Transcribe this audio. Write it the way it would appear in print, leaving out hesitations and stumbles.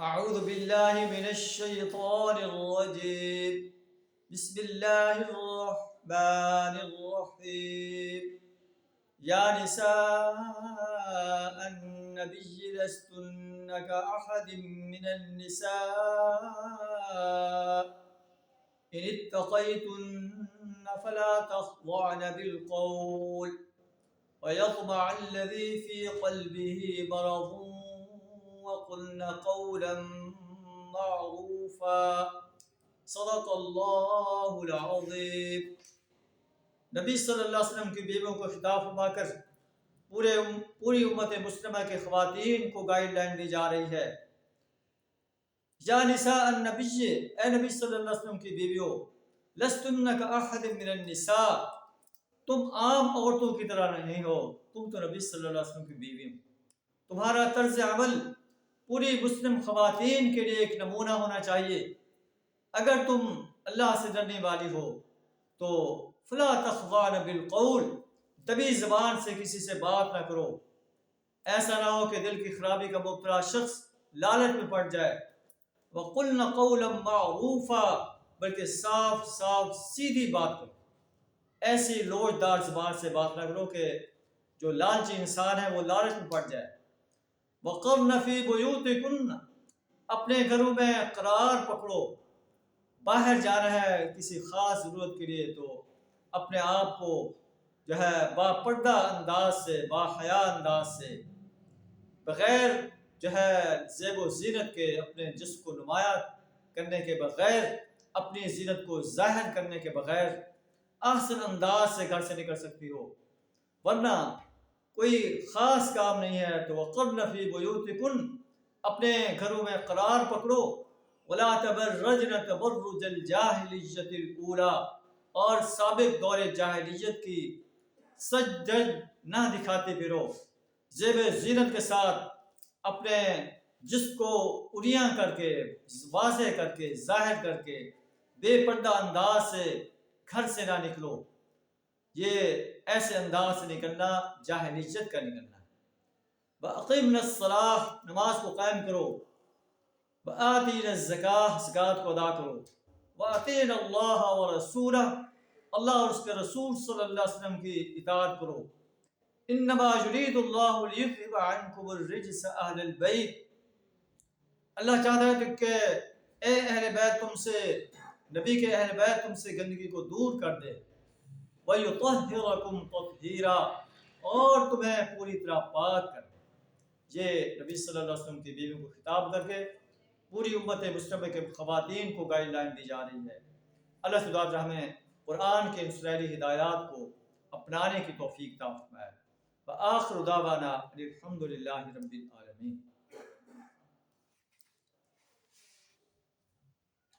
أعوذ بالله من الشيطان الرجيم بسم الله الرحمن الرحيم يا نساء النبي لستن كأحد من النساء إن اتقيتن فلا تخضعن بالقول ويطمع الذي في قلبه مرض وقلن قولا معروفا صدق اللہ العظیم۔ نبی صلی اللہ علیہ وسلم کی بیویوں کو خطاب فرما کر پوری امت مسلمہ کے خواتین کو گائیڈ لائن دی جا رہی ہے۔ یا نساء النبی، اے نبی صلی اللہ علیہ وسلم کی بیویوں، لستن کاحد من النساء، تم عام عورتوں کی طرح نہیں ہو، تم تو نبی صلی اللہ علیہ وسلم کی بیوی ہو۔ تمہارا طرز عمل پوری مسلم خواتین کے لیے ایک نمونہ ہونا چاہیے۔ اگر تم اللہ سے ڈرنے والی ہو تو فلا تخضعن بالقول، دبی زبان سے کسی سے بات نہ کرو۔ ایسا نہ ہو کہ دل کی خرابی کا مبتلا شخص لالچ میں پڑ جائے۔ وقلن قولا معروفا، بلکہ صاف سیدھی بات کرو۔ ایسی لوچدار زبان سے بات نہ کرو کہ جو لالچی انسان ہے وہ لالچ میں پڑ جائے۔ وقرن فی بیوتکن، اپنے گھروں میں قرار پکڑو۔ باہر جانا ہے کسی خاص ضرورت کے لیے تو اپنے آپ کو با پردہ انداز سے، با حیا انداز سے، بغیر زیب و زینت کے، اپنے جسم کو نمایاں کرنے کے بغیر، اپنی زینت کو ظاہر کرنے کے بغیر احسن انداز سے گھر سے نکل سکتی ہو۔ ورنہ کوئی خاص کام نہیں ہے تو وقرن فی بیوتکن، اپنے گھروں میں قرار پکڑو۔ ولا تبرجن تبرج الجاہلیۃ الاولی، اور سابق دور جاہلیت کی سج دج نہ دکھاتے پھرو، زیب زینت کے ساتھ اپنے جسم کو اڑیاں کر کے، واضح کر کے، ظاہر کر کے، بے پردہ انداز سے گھر سے نہ نکلو۔ یہ ایسے انداز سے نکلنا جاہلیت کا نکلنا ہے۔ وَأَقِمْنَ الصَّلَاةَ، نماز کو قائم کرو۔ وَآتِينَ الزَّكَاةَ، زکوٰۃ کو ادا کرو۔ وَأَطِیعْنَ اللَّهَ وَرَسُولَهُ، اللہ اور اس کے رسول صلی اللہ علیہ وسلم کی اطاعت کرو۔ إِنَّمَا يُرِيدُ اللَّهُ لِيُذْهِبَ عَنْكُمُ الرِّجْسَ أَهْلَ الْبَيْتِ، اللہ چاہتا ہے کہ اے اہل بیت تم سے، نبی کے اہل بیت تم سے گندگی کو دور کر دے۔ وَيُطَهِّرَكُمْ تَطْهِيرًا، اور تمہیں پوری طرح پاک کر دے۔ یہ نبی صلی اللہ علیہ وسلم کی بیوی کو خطاب کر کے پوری امت مسلمہ کے خواتین کو گائیڈ لائن دی جا رہی ہے۔ اللہ تعالیٰ ہمیں قرآن کے انسانی ہدایات کو اپنانے کی توفیق عطا فرمائے۔ وآخر دعوانا الحمد للہ رب العالمین۔